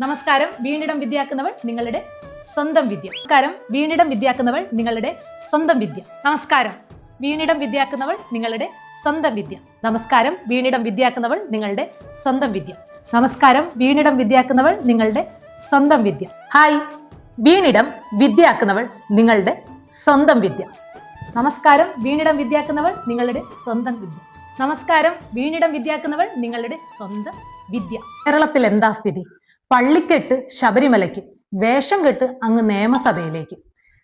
നമസ്കാരം. വീണിടം വിദ്യയാക്കുന്നവൾ നിങ്ങളുടെ സ്വന്തം വിദ്യ. നമസ്കാരം. വീണിടം വിദ്യയാക്കുന്നവൾ നിങ്ങളുടെ സ്വന്തം വിദ്യ. നമസ്കാരം. വീണിടം വിദ്യയാക്കുന്നവൾ നിങ്ങളുടെ സ്വന്തം വിദ്യ. നമസ്കാരം. വീണിടം വിദ്യയാക്കുന്നവൾ നിങ്ങളുടെ സ്വന്തം വിദ്യ. നമസ്കാരം. വീണിടം വിദ്യയാക്കുന്നവൾ നിങ്ങളുടെ സ്വന്തം വിദ്യ. ഹായ്. വീണിടം വിദ്യയാക്കുന്നവൾ നിങ്ങളുടെ സ്വന്തം വിദ്യ. നമസ്കാരം. വീണിടം വിദ്യയാക്കുന്നവൾ നിങ്ങളുടെ സ്വന്തം വിദ്യ. നമസ്കാരം. വീണിടം വിദ്യയാക്കുന്നവൾ നിങ്ങളുടെ സ്വന്തം വിദ്യ. കേരളത്തിൽ എന്താ സ്ഥിതി? പള്ളിക്കെട്ട് ശബരിമലയ്ക്ക്, വേഷം കെട്ട് അങ്ങ് നിയമസഭയിലേക്ക്.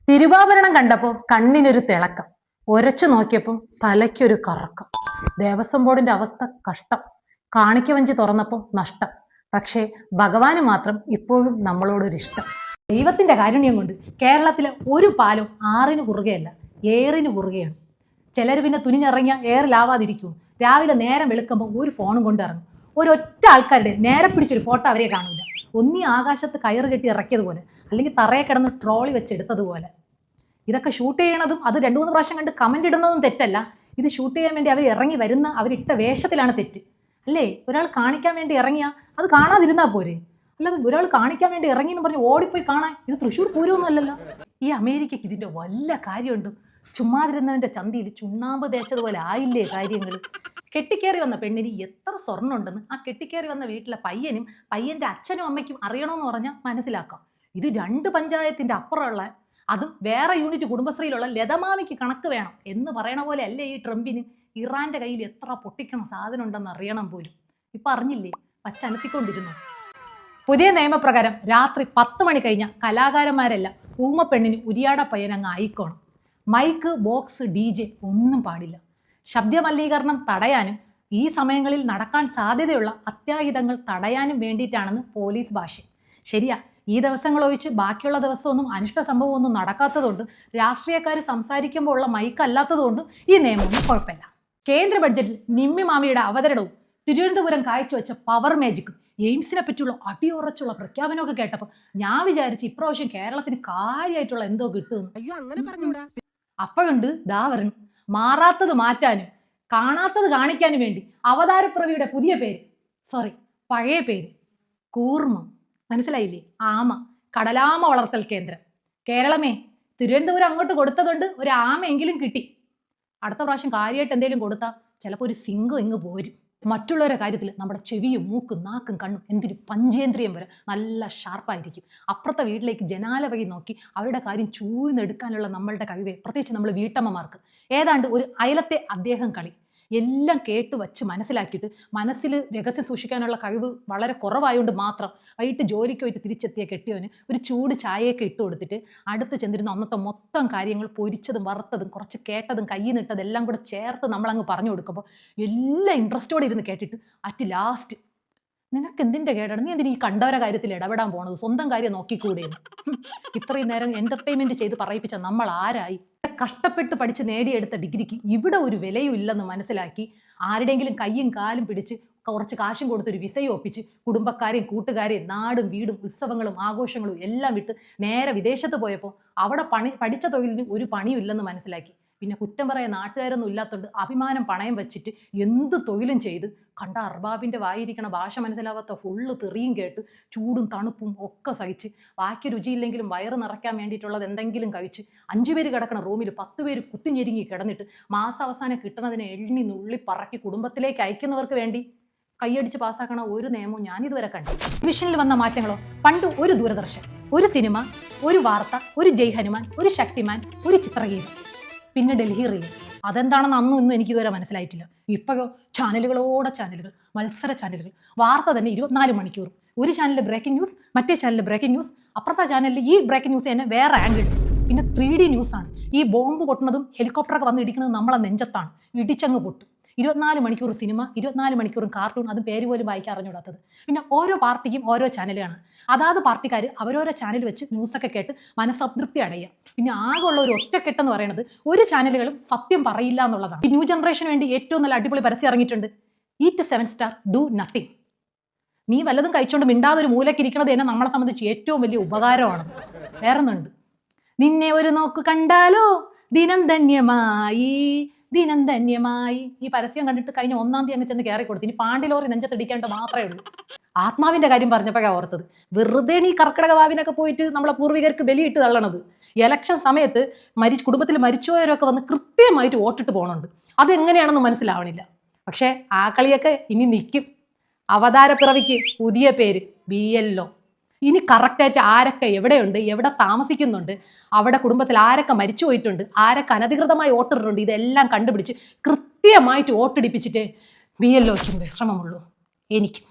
തിരുവാഭരണം കണ്ടപ്പോൾ കണ്ണിനൊരു തിളക്കം, ഒരച്ചു നോക്കിയപ്പോൾ തലയ്ക്കൊരു കറക്കം. ദേവസ്വം ബോർഡിന്റെ അവസ്ഥ കഷ്ടം, കാണിക്കവഞ്ചി തുറന്നപ്പോൾ നഷ്ടം. പക്ഷേ ഭഗവാന് മാത്രം ഇപ്പോഴും നമ്മളോടൊരിഷ്ടം. ദൈവത്തിന്റെ കാരുണ്യം കൊണ്ട് കേരളത്തിലെ ഒരു പാലം 6-ന് കുറുകയല്ല, 7-ന് കുറുകയാണ്. ചിലർ പിന്നെ തുനിഞ്ഞിറങ്ങിയ എയറിലാവാതിരിക്കും. രാവിലെ നേരം വെളുക്കുമ്പോൾ ഒരു ഫോണും കൊണ്ടിറങ്ങും. ഒരൊറ്റ ആൾക്കാരുടെ നേരെ പിടിച്ചൊരു ഫോട്ടോ അവരെ കാണില്ല. ഒന്നി ആകാശത്ത് കയറ് കെട്ടി ഇറക്കിയതുപോലെ, അല്ലെങ്കിൽ തറയെ കിടന്ന് ട്രോളി വെച്ചെടുത്തതുപോലെ. ഇതൊക്കെ ഷൂട്ട് ചെയ്യണതും അത് 2-3 പ്രാവശ്യം കണ്ട് കമന്റ് ഇടുന്നതും തെറ്റല്ല. ഇത് ഷൂട്ട് ചെയ്യാൻ വേണ്ടി അവർ ഇറങ്ങി വരുന്ന അവരിട്ട വേഷത്തിലാണ് തെറ്റ്, അല്ലേ? ഒരാൾ കാണിക്കാൻ വേണ്ടി ഇറങ്ങിയാൽ അത് കാണാതിരുന്നാൽ പോരെ. അല്ലാതെ ഒരാൾ കാണിക്കാൻ വേണ്ടി ഇറങ്ങി എന്ന് പറഞ്ഞ് ഓടിപ്പോയി കാണാൻ ഇത് തൃശ്ശൂർ പൂരമൊന്നും അല്ലല്ലോ. ഈ അമേരിക്കയ്ക്ക് ഇതിൻ്റെ വല്ല കാര്യമുണ്ട്? ചുമ്മാതിരുന്നവൻ്റെ ചന്തിയിൽ ചുണ്ണാമ്പ് തേച്ചതുപോലെ ആയില്ലേ കാര്യങ്ങൾ? കെട്ടിക്കേറി വന്ന പെണ്ണിന് എത്ര സ്വർണ്ണം ഉണ്ടെന്ന് ആ കെട്ടിക്കേറി വന്ന വീട്ടിലെ പയ്യനും പയ്യൻ്റെ അച്ഛനും അമ്മയ്ക്കും അറിയണമെന്ന് പറഞ്ഞാൽ മനസ്സിലാക്കാം. ഇത് 2 പഞ്ചായത്തിൻ്റെ അപ്പുറമുള്ള, അതും വേറെ യൂണിറ്റ് കുടുംബശ്രീയിലുള്ള ലതമാമിക്ക് കണക്ക് വേണം എന്ന് പറയണ പോലെ അല്ലേ ഈ ട്രംപിന് ഇറാന്റെ കയ്യിൽ എത്ര പൊട്ടിക്കണ സാധനം ഉണ്ടെന്ന് അറിയണം പോലും. ഇപ്പം അറിഞ്ഞില്ലേ? പച്ചനത്തിക്കൊണ്ടിരുന്നു. പുതിയ നിയമപ്രകാരം രാത്രി 10 മണി കഴിഞ്ഞാൽ കലാകാരന്മാരെല്ലാം ഊമപ്പെണ്ണിന് ഉരിയാട പയ്യനങ്ങ് ആയിക്കോണം. മൈക്ക്, ബോക്സ്, DJ ഒന്നും പാടില്ല. ശബ്ദമലിനീകരണം തടയാനും ഈ സമയങ്ങളിൽ നടക്കാൻ സാധ്യതയുള്ള അത്യാഹിതങ്ങൾ തടയാനും വേണ്ടിയിട്ടാണെന്ന് പോലീസ് ഭാഷ്യം. ശരിയാ, ഈ ദിവസങ്ങൾ ഒഴിച്ച് ബാക്കിയുള്ള ദിവസമൊന്നും അനിഷ്ട സംഭവമൊന്നും നടക്കാത്തതുകൊണ്ടും രാഷ്ട്രീയക്കാർ സംസാരിക്കുമ്പോൾ ഉള്ള മൈക്കല്ലാത്തതുകൊണ്ടും ഈ നിയമമൊന്നും കുഴപ്പമില്ല. കേന്ദ്ര ബഡ്ജറ്റിൽ നിമ്മി മാമിയുടെ അവതരണവും തിരുവനന്തപുരം കാഴ്ചവെച്ച പവർ മാജിക്കും എയിംസിനെ പറ്റിയുള്ള അടിയുറച്ചുള്ള പ്രഖ്യാപനമൊക്കെ കേട്ടപ്പോൾ ഞാൻ വിചാരിച്ചു ഇപ്രാവശ്യം കേരളത്തിന് കാര്യമായിട്ടുള്ള എന്തോ കിട്ടുമെന്ന്. അപ്പോഴുണ്ട് ദാ വരണം, മാറാത്തത് മാറ്റാനും കാണാത്തത് കാണിക്കാനും വേണ്ടി അവതാരപ്രവിയുടെ പുതിയ പേര്, പഴയ പേര് കൂർമ്മം. മനസ്സിലായില്ലേ? ആമ, കടലാമ വളർത്തൽ കേന്ദ്രം. കേരളമേ, തിരുവനന്തപുരം അങ്ങോട്ട് കൊടുത്തതുകൊണ്ട് ഒരു ആമയെങ്കിലും കിട്ടി. അടുത്ത പ്രാവശ്യം കാര്യമായിട്ട് എന്തെങ്കിലും കൊടുത്താൽ ചിലപ്പോൾ ഒരു സിംഗം ഇങ്ങ് പോരും. മറ്റുള്ളവരുടെ കാര്യത്തിൽ നമ്മുടെ ചെവിയും മൂക്കും നാക്കും കണ്ണും എന്തൊരു പഞ്ചേന്ദ്രിയം വരെ നല്ല ഷാർപ്പായിരിക്കും. അപ്പുറത്തെ വീട്ടിലേക്ക് ജനാല വഴി നോക്കി അവരുടെ കാര്യം ചൂഴ്ന്നെടുക്കാനുള്ള നമ്മളുടെ കഴിവേ, പ്രത്യേകിച്ച് നമ്മൾ വീട്ടമ്മമാർക്ക് ഏതാണ്ട് ഒരു അയലത്തെ അദ്ദേഹം കളി എല്ലാം കേട്ട് വച്ച് മനസ്സിലാക്കിയിട്ട് മനസ്സിൽ രഹസ്യം സൂക്ഷിക്കാനുള്ള കഴിവ് വളരെ കുറവായതുകൊണ്ട് മാത്രം വൈകിട്ട് ജോലിക്ക് പോയിട്ട് തിരിച്ചെത്തിയ കെട്ടിയവന് ഒരു ചൂട് ചായയൊക്കെ ഇട്ട് കൊടുത്തിട്ട് അടുത്ത് ചെന്നിരുന്ന അന്നത്തെ മൊത്തം കാര്യങ്ങൾ പൊരിച്ചതും വറുത്തതും കുറച്ച് കേട്ടതും കയ്യിൽ നിട്ടതും എല്ലാം കൂടെ ചേർത്ത് നമ്മളങ്ങ് പറഞ്ഞു കൊടുക്കുമ്പോൾ എല്ലാം ഇൻട്രസ്റ്റോടെ ഇരുന്ന് കേട്ടിട്ട് അറ്റ് ലാസ്റ്റ് നിനക്ക് എന്തിൻ്റെ കേടാണ്, നീ എന്തിന് ഈ കണ്ടവരെ കാര്യത്തിൽ ഇടപെടാൻ പോണത്, സ്വന്തം കാര്യം നോക്കിക്കൂടെയെന്ന്. ഇത്രയും നേരം എൻ്റർടൈൻമെൻറ്റ് ചെയ്ത് പറയിപ്പിച്ച നമ്മൾ ആരായി? കഷ്ടപ്പെട്ട് പഠിച്ച് നേടിയെടുത്ത ഡിഗ്രിക്ക് ഇവിടെ ഒരു വിലയും ഇല്ലെന്ന് മനസ്സിലാക്കി ആരുടെയെങ്കിലും കയ്യും കാലും പിടിച്ച് കുറച്ച് കാശും കൊടുത്തൊരു വിസയും ഒപ്പിച്ച് കുടുംബക്കാരെയും കൂട്ടുകാരെയും നാടും വീടും ഉത്സവങ്ങളും ആഘോഷങ്ങളും എല്ലാം വിട്ട് നേരെ വിദേശത്ത് പോയപ്പോൾ അവിടെ പഠിച്ച തൊഴിലിന് ഒരു പണിയും ഇല്ലെന്ന് മനസ്സിലാക്കി. പിന്നെ കുറ്റം പറയാൻ നാട്ടുകാരൊന്നും ഇല്ലാത്തതുകൊണ്ട് അഭിമാനം പണയം വെച്ചിട്ട് എന്ത് തൊഴിലും ചെയ്ത് കണ്ട അർബാബിൻ്റെ വായിരിക്കണ ഭാഷ മനസ്സിലാവാത്ത ഫുള്ള് തെറിയും കേട്ട് ചൂടും തണുപ്പും ഒക്കെ സഹിച്ച് ബാക്കി രുചിയില്ലെങ്കിലും വയറ് നിറയ്ക്കാൻ വേണ്ടിയിട്ടുള്ളത് എന്തെങ്കിലും കഴിച്ച് 5 പേര് കിടക്കണ റൂമിൽ 10 പേര് കുത്തിഞ്ഞെരുങ്ങി കിടന്നിട്ട് മാസാവസാനം കിട്ടണതിനെ എണ്ണി നുള്ളി പറക്കി കുടുംബത്തിലേക്ക് അയക്കുന്നവർക്ക് വേണ്ടി കൈയടിച്ച് പാസ്സാക്കണ ഒരു നിയമവും ഞാനിതുവരെ കണ്ടു. വിഷനിൽ വന്ന മാറ്റങ്ങളോ? പണ്ട് ഒരു ദൂരദർശൻ, ഒരു സിനിമ, ഒരു വാർത്ത, ഒരു ജയ് ഹനുമാൻ, ഒരു ശക്തിമാൻ, ഒരു ചിത്രഗീതം, പിന്നെ ഡൽഹി റീൽ. അതെന്താണെന്ന് അന്നും ഇന്നും എനിക്കിതുവരെ മനസ്സിലായിട്ടില്ല. ഇപ്പോഴോ ചാനലുകളോടെ ചാനലുകൾ, മത്സര ചാനലുകൾ, വാർത്ത തന്നെ 24 മണിക്കൂർ. ഒരു ചാനലിൽ ബ്രേക്കിംഗ് ന്യൂസ്, മറ്റേ ചാനലിൽ ബ്രേക്കിംഗ് ന്യൂസ്, അപ്പുറത്തെ ചാനലിൽ ഈ ബ്രേക്കിംഗ് ന്യൂസ് തന്നെ വേറെ ആംഗിൾ. പിന്നെ 3D ന്യൂസാണ്. ഈ ബോംബ് പൊട്ടുന്നതും ഹെലികോപ്റ്ററൊക്കെ വന്ന് ഇടിക്കുന്നതും നമ്മളെ നെഞ്ചത്താണ്. ഇടിച്ചങ്ങ് പൊട്ടും. 24 മണിക്കൂർ സിനിമ, 24 മണിക്കൂറും കാർട്ടൂൺ, അത് പേര് പോലും വായിക്കാൻ അറിഞ്ഞുകൂടാത്തത്. പിന്നെ ഓരോ പാർട്ടിക്കും ഓരോ ചാനലാണ്. അതാത് പാർട്ടിക്കാർ അവരോരോ ചാനൽ വെച്ച് ന്യൂസൊക്കെ കേട്ട് മനസ്സംതൃപ്തി അടയുക. പിന്നെ ആകെ ഉള്ള ഒരു ഒറ്റക്കെട്ടെന്ന് പറയുന്നത് ഒരു ചാനലുകളും സത്യം പറയില്ല എന്നുള്ളതാണ്. ഈ ന്യൂ ജനറേഷന് വേണ്ടി ഏറ്റവും നല്ല അടിപൊളി പരസ്യം ഇറങ്ങിയിട്ടുണ്ട്. Eat 7 star, do nothing. നീ വല്ലതും കഴിച്ചുകൊണ്ട് മിണ്ടാതെ ഒരു മൂലയ്ക്ക് ഇരിക്കുന്നത് തന്നെ നമ്മളെ സംബന്ധിച്ച് ഏറ്റവും വലിയ ഉപകാരമാണ്. വേറൊന്നുണ്ട്, നിന്നെ ഒരു നോക്ക് കണ്ടാലോ ദിനം ധന്യമായി, ദിനം ധന്യമായി. ഈ പരസ്യം കണ്ടിട്ട് കഴിഞ്ഞ 1-ാം തീയതി അങ്ങ് ചെന്ന് കയറി കൊടുത്തു. ഇനി പാണ്ടിലോറി നെഞ്ചത്തിടിക്കേണ്ട മാത്രമേ ഉള്ളൂ. ആത്മാവിന്റെ കാര്യം പറഞ്ഞപ്പോഴാണ് ഓർത്തത്. വെറുതെ ഈ കർക്കിടക വാവിനൊക്കെ പോയിട്ട് നമ്മളെ പൂർവികർക്ക് ബലിയിട്ട് തള്ളണത്. ഇലക്ഷൻ സമയത്ത് കുടുംബത്തിൽ മരിച്ചുപോയവരൊക്കെ വന്ന് കൃത്യമായിട്ട് വോട്ടിട്ട് പോകുന്നുണ്ട്. അതെങ്ങനെയാണെന്ന് മനസ്സിലാവണില്ല. പക്ഷേ ആ കളിയൊക്കെ ഇനി നിൽക്കും. അവതാരപ്പിറവിക്ക് പുതിയ പേര് BLO. ഇനി കറക്റ്റായിട്ട് ആരൊക്കെ എവിടെയുണ്ട്, എവിടെ താമസിക്കുന്നുണ്ട്, അവിടെ കുടുംബത്തിൽ ആരൊക്കെ മരിച്ചു പോയിട്ടുണ്ട്, ആരൊക്കെ അനധികൃതമായി വോട്ടിട്ടുണ്ട്, ഇതെല്ലാം കണ്ടുപിടിച്ച് കൃത്യമായിട്ട് വോട്ടിടിപ്പിച്ചിട്ടേ BLOയ്ക്കും വിശ്രമമുള്ളൂ. എനിക്ക്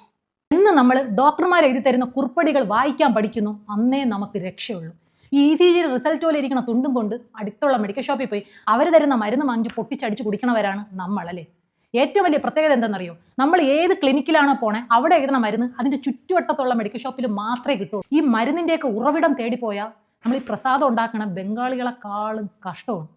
ഇന്ന് നമ്മൾ ഡോക്ടർമാർ എഴുതി തരുന്ന കുറിപ്പടികൾ വായിക്കാൻ പഠിക്കുന്നു, അന്നേ നമുക്ക് രക്ഷയുള്ളൂ. ഈ ECG റിസൾട്ട് പോലെ ഇരിക്കുന്ന തുണ്ടും കൊണ്ട് അടുത്തുള്ള മെഡിക്കൽ ഷോപ്പിൽ പോയി അവർ തരുന്ന മരുന്ന് വാങ്ങിച്ച് പൊട്ടിച്ചടിച്ച് കുടിക്കണവരാണ് നമ്മളല്ലേ. ഏറ്റവും വലിയ പ്രത്യേകത എന്താണെന്നറിയോ? നമ്മൾ ഏത് ക്ലിനിക്കിലാണോ പോണേ അവിടെ എഴുതുന്ന മരുന്ന് അതിൻ്റെ ചുറ്റുവട്ടത്തുള്ള മെഡിക്കൽ ഷോപ്പിൽ മാത്രമേ കിട്ടുള്ളൂ. ഈ മരുന്നിൻ്റെയൊക്കെ ഉറവിടം തേടിപ്പോയാൽ നമ്മൾ ഈ പ്രസാദം ഉണ്ടാക്കണ ബംഗാളികളെക്കാളും കഷ്ടമാണ്.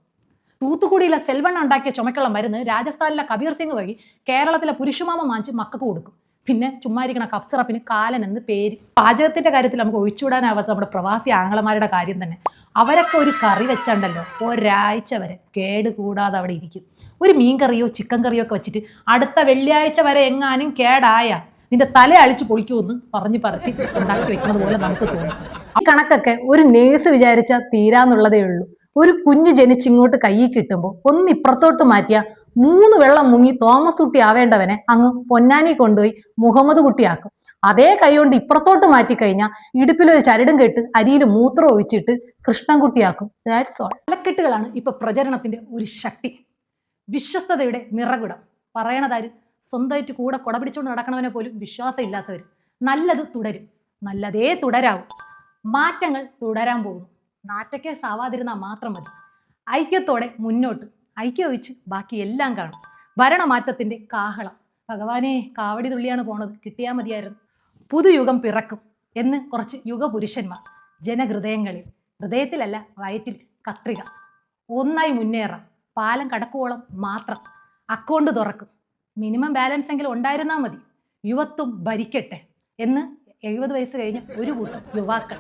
തൂത്തുക്കുടിയിലെ സെൽവണ്ണ ഉണ്ടാക്കിയ ചുമക്കുള്ള മരുന്ന് രാജസ്ഥാനിലെ കബീർ സിംഗ് വഴി കേരളത്തിലെ പുരുഷമാമ വാങ്ങിച്ച് മക്കൾക്ക് കൊടുക്കും. പിന്നെ ചുമ്മാരിക്കണ കഫ് സിറപ്പിന് കാലൻ എന്ന് പേര്. പാചകത്തിന്റെ കാര്യത്തിൽ നമുക്ക് ഒഴിച്ചുവിടാനാവാത്ത നമ്മുടെ പ്രവാസി ആങ്ങളമാരുടെ കാര്യം തന്നെ. അവരൊക്കെ ഒരു കറി വെച്ചുണ്ടല്ലോ ഒരാഴ്ച വരെ കേട് കൂടാതെ അവിടെ ഇരിക്കും. ഒരു മീൻ കറിയോ ചിക്കൻ കറിയോ ഒക്കെ വെച്ചിട്ട് അടുത്ത വെള്ളിയാഴ്ച വരെ എങ്ങാനും കേടായ നിന്റെ തല അഴിച്ച് പൊളിക്കുമെന്ന് പറഞ്ഞ് ഉണ്ടാക്കി വെക്കുന്നത് പോലെ നമുക്ക് തോന്നും. ഈ കണക്കൊക്കെ ഒരു നേഴ്സ് വിചാരിച്ചാൽ തീരാന്നുള്ളതേ ഉള്ളൂ. ഒരു കുഞ്ഞ് ജനിച്ചിങ്ങോട്ട് കയ്യിൽ കിട്ടുമ്പോൾ ഒന്ന് ഇപ്പുറത്തോട്ട് മാറ്റിയ 3 വെള്ളം മുങ്ങി തോമസ് കുട്ടി ആവേണ്ടവനെ അങ്ങ് പൊന്നാനി കൊണ്ടുപോയി മുഹമ്മദ് കുട്ടിയാക്കും. അതേ കൈ കൊണ്ട് ഇപ്പുറത്തോട്ട് മാറ്റിക്കഴിഞ്ഞാൽ ഇടുപ്പിലൊരു ചരടും കെട്ട് അരിയിൽ മൂത്രം ഒഴിച്ചിട്ട് കൃഷ്ണൻകുട്ടിയാക്കും. That's all. തലക്കെട്ടുകളാണ് ഇപ്പൊ പ്രചരണത്തിന്റെ ഒരു ശക്തി. വിശ്വസ്തയുടെ നിറകുടം പറയണതാര്? സ്വന്തമായിട്ട് കൂടെ കൊട പിടിച്ചുകൊണ്ട് നടക്കണവനെ പോലും വിശ്വാസം ഇല്ലാത്തവർ. നല്ലത് തുടരും, നല്ലതേ തുടരാവും. മാറ്റങ്ങൾ തുടരാൻ പോകുന്നു. നാറ്റയ്ക്ക് സാവാതിരുന്നാൽ മാത്രം മതി. ഐക്യത്തോടെ മുന്നോട്ട്. ഐക്യം ഒഴിച്ച് ബാക്കി എല്ലാം കാണും. ഭരണമാറ്റത്തിന്റെ കാഹളം. ഭഗവാനെ കാവടി തുള്ളിയാണ് പോണത്, കിട്ടിയാൽ മതിയായിരുന്നു. പുതുയുഗം പിറക്കും എന്ന് കുറച്ച് യുഗപുരുഷന്മാർ ജനഹൃദയങ്ങളിൽ, ഹൃദയത്തിലല്ല വയറ്റിൽ കത്രിക. ഒന്നായി മുന്നേറാം. പാലം കടക്കുവോളം മാത്രം. അക്കൗണ്ട് തുറക്കും. മിനിമം ബാലൻസ് എങ്കിലും ഉണ്ടായിരുന്നാൽ മതി. യുവത്വം ഭരിക്കട്ടെ എന്ന് 70 വയസ്സ് കഴിഞ്ഞ ഒരു കൂട്ടം യുവാക്കൾ.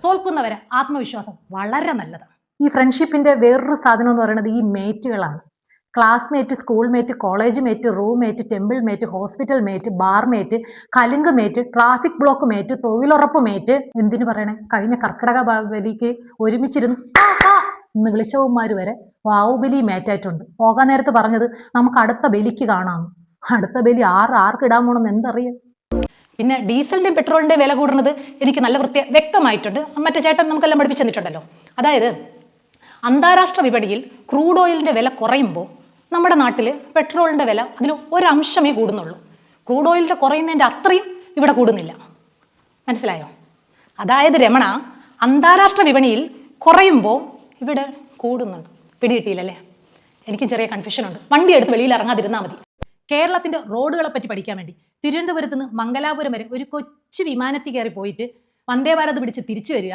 തോൽക്കുന്നവരെ ആത്മവിശ്വാസം വളരെ നല്ലതാണ്. ഈ ഫ്രണ്ട്ഷിപ്പിന്റെ വേറൊരു സാധനം എന്ന് പറയുന്നത് ഈ മേറ്റുകളാണ്. Classmate, school mate, college mate, room mate, temple mate, hospital mate, bar mate, കലുങ്ക് മേറ്റ്, ട്രാഫിക് ബ്ലോക്ക് മേറ്റ്, തൊഴിലുറപ്പ് മേറ്റ്. എന്തിനു പറയണേ, കഴിഞ്ഞ കർക്കിടക ബലിക്ക് ഒരുമിച്ചിരുന്ന് ഇന്ന് വിളിച്ചവന്മാർ വരെ ബാഹുബലി മേറ്റായിട്ടുണ്ട്. പോകാൻ നേരത്ത് പറഞ്ഞത് നമുക്ക് അടുത്ത ബലിക്ക് കാണാം. അടുത്ത ബലി ആർക്കിടാൻ പോണെന്ന് എന്തറിയാം. പിന്നെ ഡീസലിൻ്റെയും പെട്രോളിൻ്റെയും വില കൂടുന്നത് എനിക്ക് നല്ല വ്യക്തമായിട്ടുണ്ട്. മറ്റേ ചേട്ടൻ നമുക്കെല്ലാം പഠിപ്പിച്ചു തന്നിട്ടുണ്ടല്ലോ. അതായത് അന്താരാഷ്ട്ര വിപണിയിൽ ക്രൂഡ് ഓയിലിൻ്റെ വില കുറയുമ്പോൾ നമ്മുടെ നാട്ടിൽ പെട്രോളിൻ്റെ വില അതിൽ ഒരംശമേ കൂടുന്നുള്ളൂ. ക്രൂഡ് ഓയിലിൻ്റെ കുറയുന്നതിൻ്റെ അത്രയും ഇവിടെ കൂടുന്നില്ല. മനസ്സിലായോ? അതായത് രമണ, അന്താരാഷ്ട്ര വിപണിയിൽ കുറയുമ്പോൾ ഇവിടെ കൂടുന്നുണ്ട്. പിടികിട്ടിയില്ലല്ലേ? എനിക്കും ചെറിയ കൺഫ്യൂഷനുണ്ട്. വണ്ടി എടുത്ത് വെളിയിൽ ഇറങ്ങാതിരുന്നാൽ മതി. കേരളത്തിൻ്റെ റോഡുകളെ പറ്റി പഠിക്കാൻ വേണ്ടി തിരുവനന്തപുരത്ത് നിന്ന് മംഗലാപുരം വരെ ഒരു കൊച്ചു വിമാനത്തിൽ കയറി പോയിട്ട് വന്ദേ ഭാരത് പിടിച്ച് തിരിച്ചു വരിക.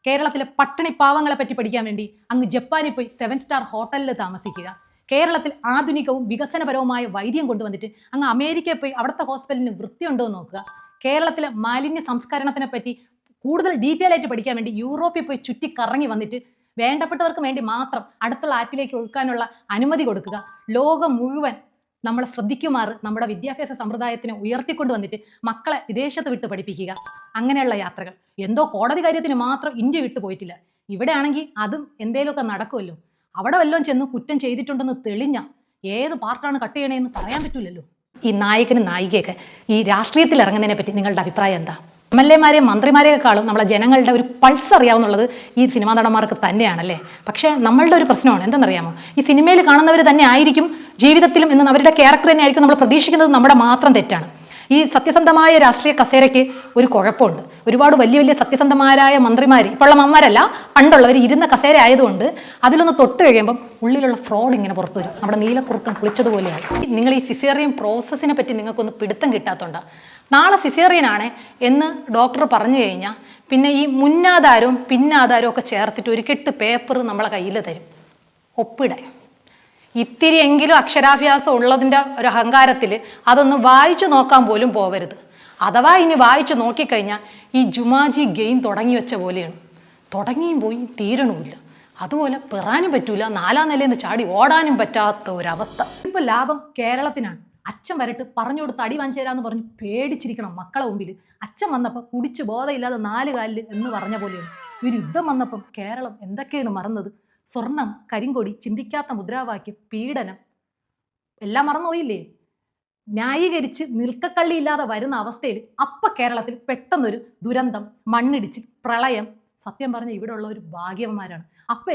കേരളത്തിലെ പട്ടിണി പാവങ്ങളെ പറ്റി പഠിക്കാൻ വേണ്ടി അങ്ങ് ജപ്പാനിൽ പോയി 7 സ്റ്റാർ ഹോട്ടലിൽ താമസിക്കുക. കേരളത്തിൽ ആധുനികവും വികസനപരവുമായ വൈദ്യം കൊണ്ടുവന്നിട്ട് അങ്ങ് അമേരിക്കയിൽ പോയി അവിടുത്തെ ഹോസ്പിറ്റലിന് വൃത്തിയുണ്ടോ എന്ന് നോക്കുക. കേരളത്തിലെ മാലിന്യ സംസ്കരണത്തിനെ പറ്റി കൂടുതൽ ഡീറ്റെയിൽ ആയിട്ട് പഠിക്കാൻ വേണ്ടി യൂറോപ്പിൽ പോയി ചുറ്റി കറങ്ങി വന്നിട്ട് വേണ്ടപ്പെട്ടവർക്ക് വേണ്ടി മാത്രം അടുത്തുള്ള ആറ്റിലേക്ക് ഒഴുക്കാനുള്ള അനുമതി കൊടുക്കുക. ലോകം മുഴുവൻ നമ്മളെ ശ്രദ്ധിക്കുമാറ് നമ്മുടെ വിദ്യാഭ്യാസ സമ്പ്രദായത്തിനെ ഉയർത്തിക്കൊണ്ട് വന്നിട്ട് മക്കളെ വിദേശത്ത് വിട്ട് പഠിപ്പിക്കുക. അങ്ങനെയുള്ള യാത്രകൾ. എന്തോ കോടതി കാര്യത്തിന് മാത്രം ഇന്ത്യ വിട്ടു പോയിട്ടില്ല. ഇവിടെ ആണെങ്കിൽ അതും എന്തേലുമൊക്കെ നടക്കുമല്ലോ. അവിടെ വല്ലതും ചെന്ന് കുറ്റം ചെയ്തിട്ടുണ്ടെന്ന് തെളിഞ്ഞ ഏത് പാർട്ടാണ് കട്ട് ചെയ്യണേന്ന് പറയാൻ പറ്റൂലല്ലോ. ഈ നായകനും നായികയൊക്കെ ഈ രാഷ്ട്രീയത്തിൽ ഇറങ്ങുന്നതിനെ പറ്റി നിങ്ങളുടെ അഭിപ്രായം എന്താ? MLA-മാരെയും മന്ത്രിമാരെയൊക്കെക്കാളും നമ്മളെ ജനങ്ങളുടെ ഒരു പൾസ് അറിയാവുന്നുള്ളത് ഈ സിനിമാ നടന്മാർക്ക് തന്നെയാണല്ലേ. പക്ഷേ നമ്മളുടെ ഒരു പ്രശ്നമാണ് എന്തെന്നറിയാമോ? ഈ സിനിമയിൽ കാണുന്നവർ തന്നെ ആയിരിക്കും ജീവിതത്തിലും എന്ന് അവരുടെ ക്യാരക്ടർ തന്നെ ആയിരിക്കും നമ്മൾ പ്രതീക്ഷിക്കുന്നത്. നമ്മുടെ മാത്രം തെറ്റാണ്. ഈ സത്യസന്ധമായ രാഷ്ട്രീയ കസേരയ്ക്ക് ഒരു കുഴപ്പമുണ്ട്. ഒരുപാട് വലിയ വലിയ സത്യസന്ധമാരായ മന്ത്രിമാർ, ഇപ്പോഴുള്ള മന്മാരല്ല പണ്ടുള്ളവർ ഇരുന്ന കസേര ആയതുകൊണ്ട് അതിലൊന്ന് തൊട്ട് കഴിയുമ്പം ഉള്ളിലുള്ള ഫ്രോഡ് ഇങ്ങനെ പുറത്തു വരും. നമ്മുടെ നീലക്കുറുക്കം കുളിച്ചതുപോലെയാണ്. നിങ്ങൾ ഈ സിസേറിയൻ പ്രോസസ്സിനെ പറ്റി നിങ്ങൾക്കൊന്ന് പിടുത്തം കിട്ടാത്തതുകൊണ്ടാണ്. നാളെ സിസേറിയനാണ് എന്ന് ഡോക്ടർ പറഞ്ഞു കഴിഞ്ഞാൽ പിന്നെ ഈ മുന്നാധാരവും പിന്നാധാരവും ഒക്കെ ചേർത്തിട്ട് ഒരു കെട്ട് പേപ്പർ നമ്മളെ കയ്യിൽ തരും ഒപ്പിടാൻ. ഇത്തിരി എങ്കിലും അക്ഷരാഭ്യാസം ഉള്ളതിൻ്റെ ഒരു അഹങ്കാരത്തിൽ അതൊന്ന് വായിച്ചു നോക്കാൻ പോലും പോവരുത്. അഥവാ ഇനി വായിച്ചു നോക്കിക്കഴിഞ്ഞാൽ ഈ ജുമാജി ഗെയിം തുടങ്ങി വെച്ച പോലെയാണ്. തുടങ്ങിയും പോയി തീരണമില്ല. അതുപോലെ പെറാനും പറ്റൂല, 4ാം നിലയിൽ നിന്ന് ചാടി ഓടാനും പറ്റാത്ത ഒരവസ്ഥ. ഇപ്പൊ ലാഭം കേരളത്തിനാണ്. അച്ഛൻ വരട്ട് പറഞ്ഞു കൊടുത്ത് അടി വാങ്ങിച്ചു തരാമെന്ന് പറഞ്ഞ് പേടിച്ചിരിക്കണം മക്കളെ മുമ്പിൽ. അച്ഛൻ വന്നപ്പോൾ കുടിച്ച് ബോധമില്ലാതെ 4 കാലിൽ എന്ന് പറഞ്ഞ പോലെയാണ്. ഒരു യുദ്ധം വന്നപ്പം കേരളം എന്തൊക്കെയാണ് മറന്നത്? സ്വർണം, കരിങ്കൊടി, ചിന്തിക്കാത്ത മുദ്രാവാക്യം, പീഡനം എല്ലാം മറന്നുപോയില്ലേ? ന്യായീകരിച്ച് നിൽക്കക്കള്ളിയില്ലാതെ വരുന്ന അവസ്ഥയിൽ കേരളത്തിൽ പെട്ടെന്നൊരു ദുരന്തം, മണ്ണിടിച്ച്, പ്രളയം. സത്യം പറഞ്ഞ ഇവിടെ ഉള്ളവർ ഭാഗ്യവന്മാരാണ്.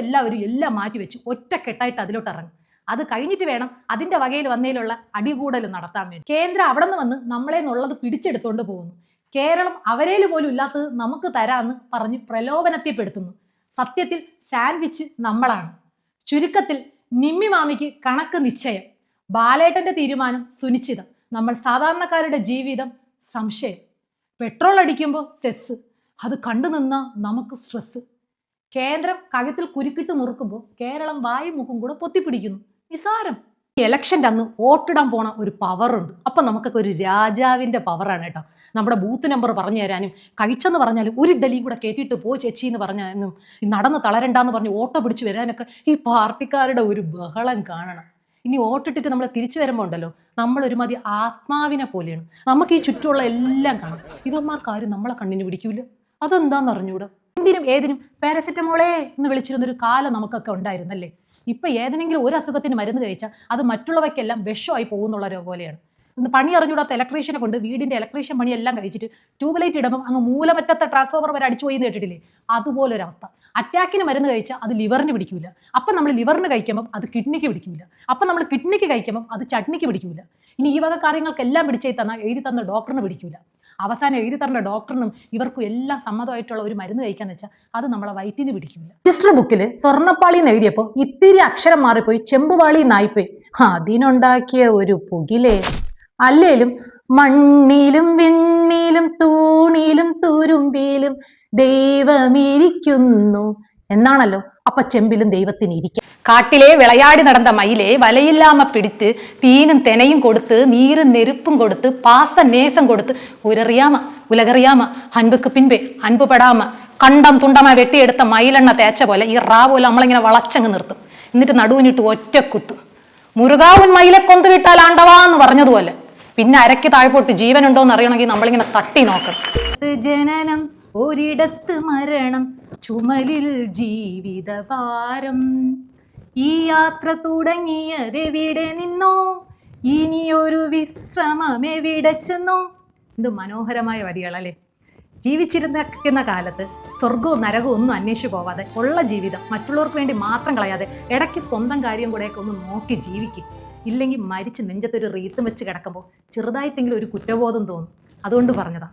എല്ലാവരും എല്ലാം മാറ്റിവെച്ച് ഒറ്റക്കെട്ടായിട്ട് അതിലോട്ട് ഇറങ്ങും. അത് കഴിഞ്ഞിട്ട് വേണം അതിൻ്റെ വകയിൽ വന്നതിലുള്ള അടികൂടൽ നടത്താൻ വേണ്ടി. കേന്ദ്രം അവിടെ നിന്ന് വന്ന് നമ്മളെ നിന്നുള്ളത് പിടിച്ചെടുത്തുകൊണ്ട് പോകുന്നു. കേരളം അവരേൽ പോലും ഇല്ലാത്തത് നമുക്ക് തരാമെന്ന് പറഞ്ഞ് പ്രലോഭനത്തെപ്പെടുത്തുന്നു. സത്യത്തിൽ സാൻഡ്വിച്ച് നമ്മളാണ്. ചുരുക്കത്തിൽ നിമ്മി മാമിക്ക് കണക്ക് നിശ്ചയം, ബാലേട്ടൻ്റെ തീരുമാനം സുനിശ്ചിതം, നമ്മൾ സാധാരണക്കാരുടെ ജീവിതം സംശയം. പെട്രോൾ അടിക്കുമ്പോൾ സെസ്, അത് കണ്ടു നിന്നാൽ നമുക്ക് സ്ട്രെസ്. കേന്ദ്രം കഴുത്തിൽ കുരുക്കിട്ട് മുറുക്കുമ്പോൾ കേരളം വായും മുക്കും കൂടെ പൊത്തിപ്പിടിക്കുന്നു. നിസാരം. ഇലക്ഷൻ്റെ അന്ന് വോട്ടിടാൻ പോണ ഒരു പവറുണ്ട്. അപ്പം നമുക്കൊക്കെ ഒരു രാജാവിൻ്റെ പവറാണ് കേട്ടോ. നമ്മുടെ ബൂത്ത് നമ്പർ പറഞ്ഞു തരാനും, കഴിച്ചെന്ന് പറഞ്ഞാലും ഒരു ഇഡലിയും കൂടെ കയറ്റിയിട്ട് പോ ചേച്ചി എന്ന് പറഞ്ഞാലും, നടന്ന് തളരണ്ടെന്ന് പറഞ്ഞ് ഓട്ടോ പിടിച്ച് വരാനൊക്കെ ഈ പാർട്ടിക്കാരുടെ ഒരു ബഹളം കാണണം. ഇനി വോട്ടിട്ടിട്ട് നമ്മൾ തിരിച്ചു വരുമ്പോൾ ഉണ്ടല്ലോ, നമ്മളൊരുമാതിരി ആത്മാവിനെ പോലെയാണ്. നമുക്ക് ഈ ചുറ്റുമുള്ള എല്ലാം കാണാം. ഇവന്മാർക്കാരും നമ്മളെ കണ്ണിന് പിടിക്കൂല. അതെന്താന്ന് അറിഞ്ഞൂടാ. എന്തിനും ഏതിനും പാരസെറ്റമോളേ എന്ന് വിളിച്ചിരുന്നൊരു കാലം നമുക്കൊക്കെ ഉണ്ടായിരുന്നല്ലേ. ഇപ്പം ഏതെങ്കിലും ഒരു അസുഖത്തിന് മരുന്ന് കഴിച്ചാൽ അത് മറ്റുള്ളവയ്ക്കെല്ലാം വിഷമായി പോകുന്നുള്ളവരെ പോലെയാണ്. പണി അറിഞ്ഞൂടാത്ത ഇലക്ട്രീഷ്യനെ കൊണ്ട് വീടിൻ്റെ ഇലക്ട്രീഷ്യൻ പണിയെല്ലാം കഴിച്ചിട്ട് ട്യൂബ്ലൈറ്റ് ഇടുമ്പം അങ്ങ് മൂലമറ്റത്തെ ട്രാൻസ്ഫോമർ വരെ അടിച്ചു പോയി എന്ന് കേട്ടിട്ടില്ലേ? അതുപോലൊരവസ്ഥ. അറ്റാക്കിന് മരുന്ന് കഴിച്ചാൽ അത് ലിവറിന് പിടിക്കില്ല. അപ്പം നമ്മൾ ലിവറിന് കഴിക്കുമ്പം അത് കിഡ്നിക്ക് പിടിക്കില്ല. അപ്പം നമ്മൾ കിഡ്നിക്ക് കഴിക്കുമ്പം അത് ചട്നിക്ക് പിടിക്കില്ല. ഇനി ഈ വക കാര്യങ്ങൾക്കെല്ലാം പിടിച്ചേ തന്നാൽ എഴുതി തന്ന ഡോക്ടറിന് പിടിക്കില്ല. അവസാനം എഴുതി തരേണ്ട ഡോക്ടറിനും ഇവർക്കും എല്ലാം സമ്മതമായിട്ടുള്ള ഒരു മരുന്ന് കഴിക്കാന്ന് വെച്ചാൽ അത് നമ്മളെ വയറ്റിന് പിടിക്കില്ല. രജിസ്റ്റർ ബുക്കിൽ സ്വർണ്ണപ്പാളി എന്ന് എഴുതിയപ്പോൾ ഇത്തിരി അക്ഷരം മാറിപ്പോയി ചെമ്പുപാളി നായിപ്പോയി. അതിനുണ്ടാക്കിയ ഒരു പുകിലേ. അല്ലേലും മണ്ണിലും വിണ്ണിലും തൂണിലും തുരുമ്പിലും ദൈവമിരിക്കുന്നു എന്നാണല്ലോ. ചെമ്പിലും ദൈവത്തിന് ഇരിക്കാം. കാട്ടിലെ വിളയാടി നടന്ന മയിലെ വലയില്ലാമ പിടിത്ത് തീനും തെനയും കൊടുത്ത് നീരും നെരുപ്പും കൊടുത്ത് പാസ നേസം കൊടുത്ത് ഉലകറിയാമ അൻപുക്ക് പിൻപേ അൻപ് പെടാമ കണ്ടം തുണ്ടമ വെട്ടിയെടുത്ത മയിലെണ്ണ തേച്ച പോലെ ഈ പോലെ നമ്മളിങ്ങനെ വളച്ചങ്ങ് നിർത്തും. എന്നിട്ട് നടുവിനിട്ട് ഒറ്റക്കുത്തു. മുരുകാവൻ മയിലെ കൊന്തു വിട്ടാൽ ആണ്ടവാന്ന് പറഞ്ഞതുപോലെ. പിന്നെ അരയ്ക്ക് താഴ്പോട്ട് ജീവനുണ്ടോന്ന് അറിയണമെങ്കിൽ നമ്മളിങ്ങനെ തട്ടി നോക്കണം. ജനനം ഒരിടത്ത് മരണം, ചുമലിൽ ജീവിതഭാരം. ഈ യാത്ര തുടങ്ങിയതെവിടെ നിന്നോ, ഇനിയൊരു വിശ്രമം എവിടെ ചെന്നോ. എന്ത് മനോഹരമായ വരികളല്ലേ. ജീവിച്ചിരുന്ന കാലത്ത് സ്വർഗവും നരകവും ഒന്നും അന്വേഷിച്ചു പോവാതെ ഉള്ള ജീവിതം മറ്റുള്ളവർക്ക് വേണ്ടി മാത്രം കളയാതെ ഇടയ്ക്ക് സ്വന്തം കാര്യം കൂടെയൊക്കെ ഒന്ന് നോക്കി ജീവിക്കും. ഇല്ലെങ്കിൽ മരിച്ച് നെഞ്ചത്തൊരു റീത്തും വെച്ച് കിടക്കുമ്പോൾ ചെറുതായിട്ടെങ്കിലും ഒരു കുറ്റബോധം തോന്നും. അതുകൊണ്ട് പറഞ്ഞതാ.